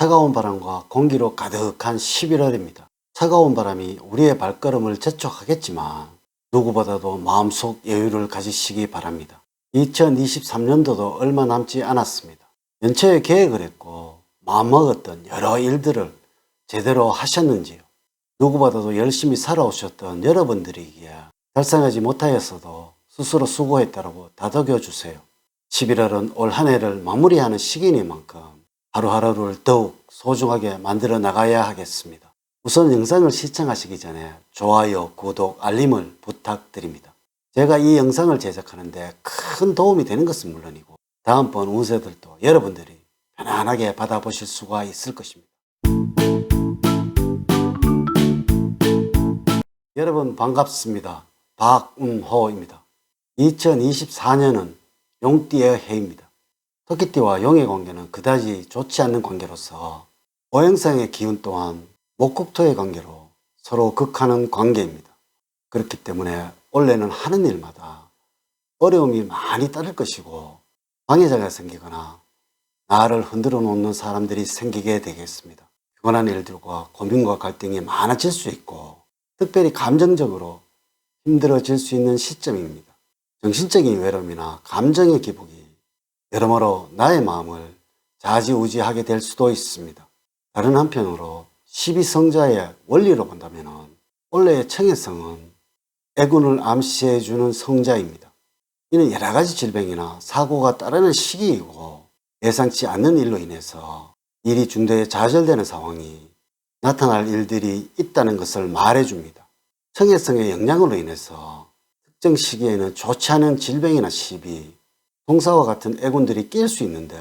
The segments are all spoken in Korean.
차가운 바람과 공기로 가득한 11월입니다. 차가운 바람이 우리의 발걸음을 재촉하겠지만 누구보다도 마음속 여유를 가지시기 바랍니다. 2023년도도 얼마 남지 않았습니다. 연초에 계획을 했고 마음먹었던 여러 일들을 제대로 하셨는지요? 누구보다도 열심히 살아오셨던 여러분들이기에 달성하지 못하였어도 스스로 수고했다고 다독여 주세요. 11월은 올 한 해를 마무리하는 시기이니만큼 하루하루를 더욱 소중하게 만들어 나가야 하겠습니다. 우선 영상을 시청하시기 전에 좋아요, 구독, 알림을 부탁드립니다. 제가 이 영상을 제작하는데 큰 도움이 되는 것은 물론이고 다음번 운세들도 여러분들이 편안하게 받아보실 수가 있을 것입니다. 여러분 반갑습니다. 박운호입니다. 2024년은 용띠의 해입니다. 토끼띠와 용의 관계는 그다지 좋지 않는 관계로서 오행성의 기운 또한 목국토의 관계로 서로 극하는 관계입니다. 그렇기 때문에 올해는 하는 일마다 어려움이 많이 따를 것이고 방해자가 생기거나 나를 흔들어 놓는 사람들이 생기게 되겠습니다. 피곤한 일들과 고민과 갈등이 많아질 수 있고 특별히 감정적으로 힘들어질 수 있는 시점입니다. 정신적인 외로움이나 감정의 기복이 여러모로 나의 마음을 좌지우지하게 될 수도 있습니다. 다른 한편으로 12성자의 원리로 본다면 올해의 청해성은 애군을 암시해주는 성자입니다. 이는 여러 가지 질병이나 사고가 따르는 시기이고 예상치 않는 일로 인해서 일이 중도에 좌절되는 상황이 나타날 일들이 있다는 것을 말해줍니다. 청해성의 영향으로 인해서 특정 시기에는 좋지 않은 질병이나 시비, 동사와 같은 애군들이 낄 수 있는데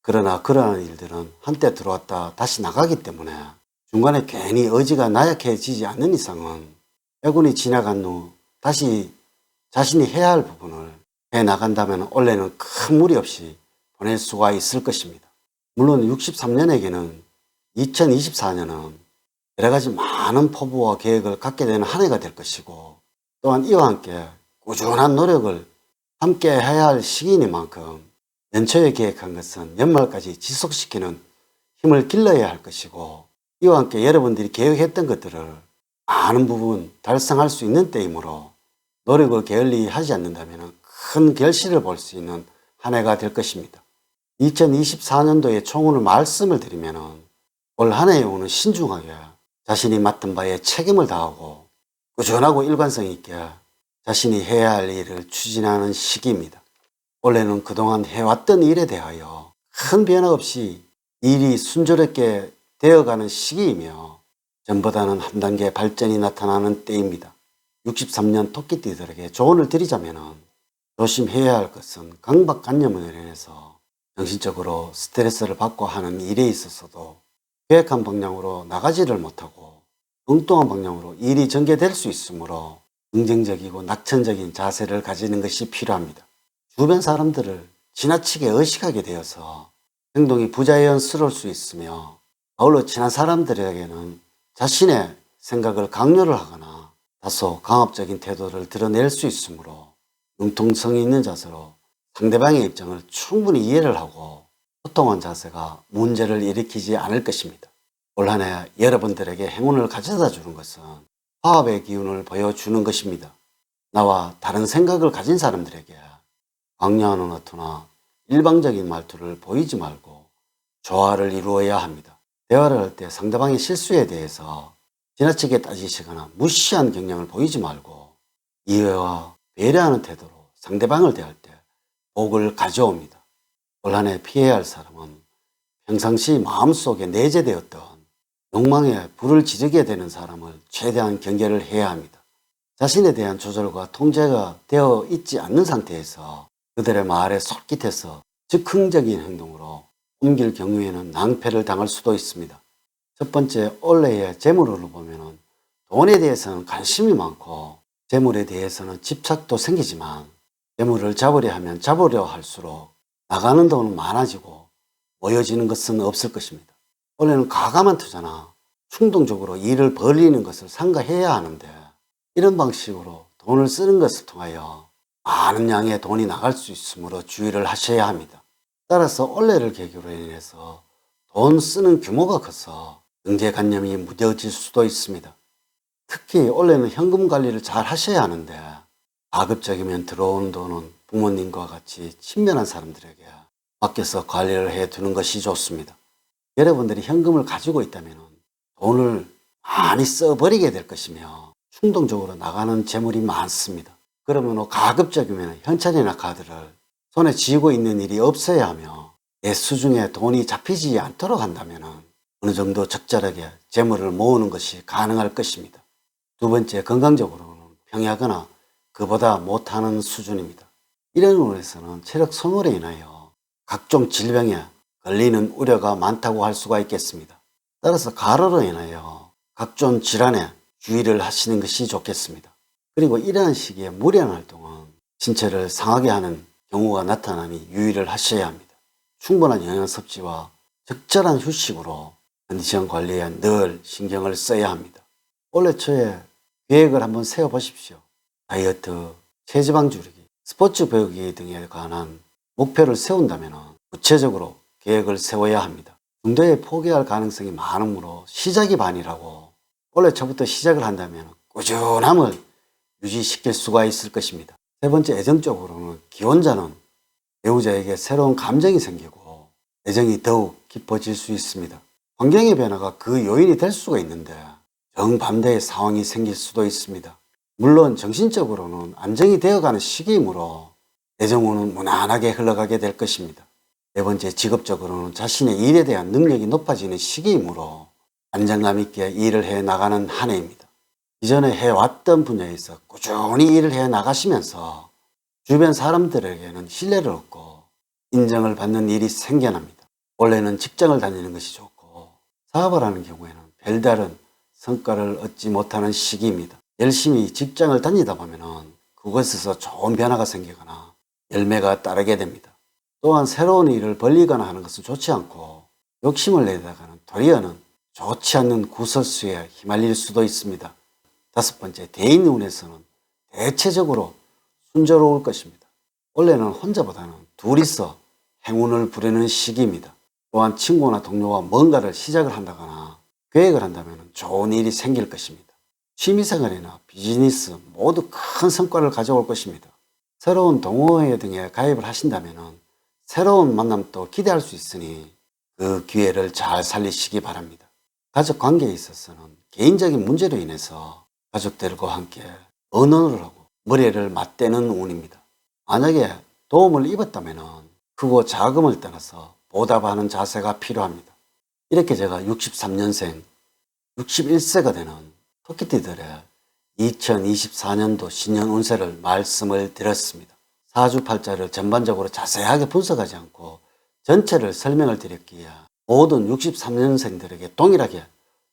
그러나 그러한 일들은 한때 들어왔다 다시 나가기 때문에 중간에 괜히 의지가 나약해지지 않는 이상은 애군이 지나간 후 다시 자신이 해야 할 부분을 해나간다면 올해는 큰 무리 없이 보낼 수가 있을 것입니다. 물론 63년에게는 2024년은 여러 가지 많은 포부와 계획을 갖게 되는 한 해가 될 것이고 또한 이와 함께 꾸준한 노력을 함께 해야 할 시기이니만큼 연초에 계획한 것은 연말까지 지속시키는 힘을 길러야 할 것이고 이와 함께 여러분들이 계획했던 것들을 많은 부분 달성할 수 있는 때이므로 노력을 게을리 하지 않는다면 큰 결실을 볼 수 있는 한 해가 될 것입니다. 2024년도의 총훈을 말씀을 드리면 올 한 해에 오는 신중하게 자신이 맡은 바에 책임을 다하고 꾸준하고 일관성 있게 자신이 해야 할 일을 추진하는 시기입니다. 올해는 그동안 해왔던 일에 대하여 큰 변화 없이 일이 순조롭게 되어가는 시기이며 전보다는 한 단계 발전이 나타나는 때입니다. 63년 토끼띠들에게 조언을 드리자면 조심해야 할 것은 강박관념으로 인해서 정신적으로 스트레스를 받고 하는 일에 있어서도 계획한 방향으로 나가지를 못하고 엉뚱한 방향으로 일이 전개될 수 있으므로 긍정적이고 낙천적인 자세를 가지는 것이 필요합니다. 주변 사람들을 지나치게 의식하게 되어서 행동이 부자연스러울 수 있으며 아울러 친한 사람들에게는 자신의 생각을 강요를 하거나 다소 강압적인 태도를 드러낼 수 있으므로 융통성이 있는 자세로 상대방의 입장을 충분히 이해를 하고 소통한 자세가 문제를 일으키지 않을 것입니다. 올 한 해 여러분들에게 행운을 가져다 주는 것은 화합의 기운을 보여주는 것입니다. 나와 다른 생각을 가진 사람들에게 강요하는 어투나 일방적인 말투를 보이지 말고 조화를 이루어야 합니다. 대화를 할 때 상대방의 실수에 대해서 지나치게 따지시거나 무시한 경향을 보이지 말고 이해와 배려하는 태도로 상대방을 대할 때 복을 가져옵니다. 올 한 해 피해야 할 사람은 평상시 마음속에 내재되었던 욕망에 불을 지르게 되는 사람을 최대한 경계를 해야 합니다. 자신에 대한 조절과 통제가 되어 있지 않는 상태에서 그들의 말에 솔깃해서 즉흥적인 행동으로 옮길 경우에는 낭패를 당할 수도 있습니다. 첫 번째, 올해의 재물을 보면 돈에 대해서는 관심이 많고 재물에 대해서는 집착도 생기지만 재물을 잡으려 하면 잡으려 할수록 나가는 돈은 많아지고 모여지는 것은 없을 것입니다. 올해는 과감한 투자나 충동적으로 일을 벌리는 것을 삼가해야 하는데 이런 방식으로 돈을 쓰는 것을 통하여 많은 양의 돈이 나갈 수 있으므로 주의를 하셔야 합니다. 따라서 올해를 계기로 인해서 돈 쓰는 규모가 커서 경제관념이 무뎌질 수도 있습니다. 특히 올해는 현금 관리를 잘 하셔야 하는데 가급적이면 들어오는 돈은 부모님과 같이 친밀한 사람들에게 맡겨서 관리를 해두는 것이 좋습니다. 여러분들이 현금을 가지고 있다면 돈을 많이 써버리게 될 것이며 충동적으로 나가는 재물이 많습니다. 그러면 가급적이면 현찰이나 카드를 손에 쥐고 있는 일이 없어야 하며 내 수중에 돈이 잡히지 않도록 한다면 어느 정도 적절하게 재물을 모으는 것이 가능할 것입니다. 두 번째, 건강적으로는 평이하거나 그보다 못하는 수준입니다. 이런 의원에서는 체력 소모로 인하여 각종 질병에 걸리는 우려가 많다고 할 수가 있겠습니다. 따라서 가로로 인하여 각종 질환에 주의를 하시는 것이 좋겠습니다. 그리고 이러한 시기에 무리한 활동은 신체를 상하게 하는 경우가 나타나니 유의를 하셔야 합니다. 충분한 영양 섭취와 적절한 휴식으로 컨디션 관리에 늘 신경을 써야 합니다. 올해 초에 계획을 한번 세워보십시오. 다이어트, 체지방 줄이기, 스포츠 배우기 등에 관한 목표를 세운다면 구체적으로 계획을 세워야 합니다. 중도에 포기할 가능성이 많으므로 시작이 반이라고 올해 초부터 시작을 한다면 꾸준함을 유지시킬 수가 있을 것입니다. 세 번째, 애정적으로는 기혼자는 배우자에게 새로운 감정이 생기고 애정이 더욱 깊어질 수 있습니다. 환경의 변화가 그 요인이 될 수가 있는데 정반대의 상황이 생길 수도 있습니다. 물론 정신적으로는 안정이 되어가는 시기이므로 애정운은 무난하게 흘러가게 될 것입니다. 네 번째, 직업적으로는 자신의 일에 대한 능력이 높아지는 시기이므로 안정감 있게 일을 해 나가는 한 해입니다. 이전에 해왔던 분야에서 꾸준히 일을 해 나가시면서 주변 사람들에게는 신뢰를 얻고 인정을 받는 일이 생겨납니다. 원래는 직장을 다니는 것이 좋고 사업을 하는 경우에는 별다른 성과를 얻지 못하는 시기입니다. 열심히 직장을 다니다 보면 그곳에서 좋은 변화가 생기거나 열매가 따르게 됩니다. 또한 새로운 일을 벌리거나 하는 것은 좋지 않고 욕심을 내다가는 도리어는 좋지 않는 구설수에 휘말릴 수도 있습니다. 다섯 번째, 대인 운에서는 대체적으로 순조로울 것입니다. 원래는 혼자보다는 둘이서 행운을 부리는 시기입니다. 또한 친구나 동료와 뭔가를 시작을 한다거나 계획을 한다면 좋은 일이 생길 것입니다. 취미생활이나 비즈니스 모두 큰 성과를 가져올 것입니다. 새로운 동호회 등에 가입을 하신다면 새로운 만남도 기대할 수 있으니 그 기회를 잘 살리시기 바랍니다. 가족 관계에 있어서는 개인적인 문제로 인해서 가족들과 함께 언언을 하고 머리를 맞대는 운입니다. 만약에 도움을 입었다면 크고 작음을 떠나서 보답하는 자세가 필요합니다. 이렇게 제가 63년생 61세가 되는 토끼띠들의 2024년도 신년 운세를 말씀을 드렸습니다. 사주팔자를 전반적으로 자세하게 분석하지 않고 전체를 설명을 드렸기에 모든 63년생들에게 동일하게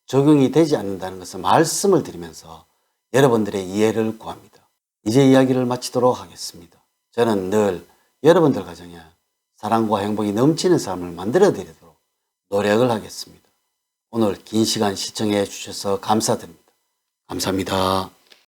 적용이 되지 않는다는 것을 말씀을 드리면서 여러분들의 이해를 구합니다. 이제 이야기를 마치도록 하겠습니다. 저는 늘 여러분들 가정에 사랑과 행복이 넘치는 삶을 만들어 드리도록 노력을 하겠습니다. 오늘 긴 시간 시청해 주셔서 감사드립니다. 감사합니다.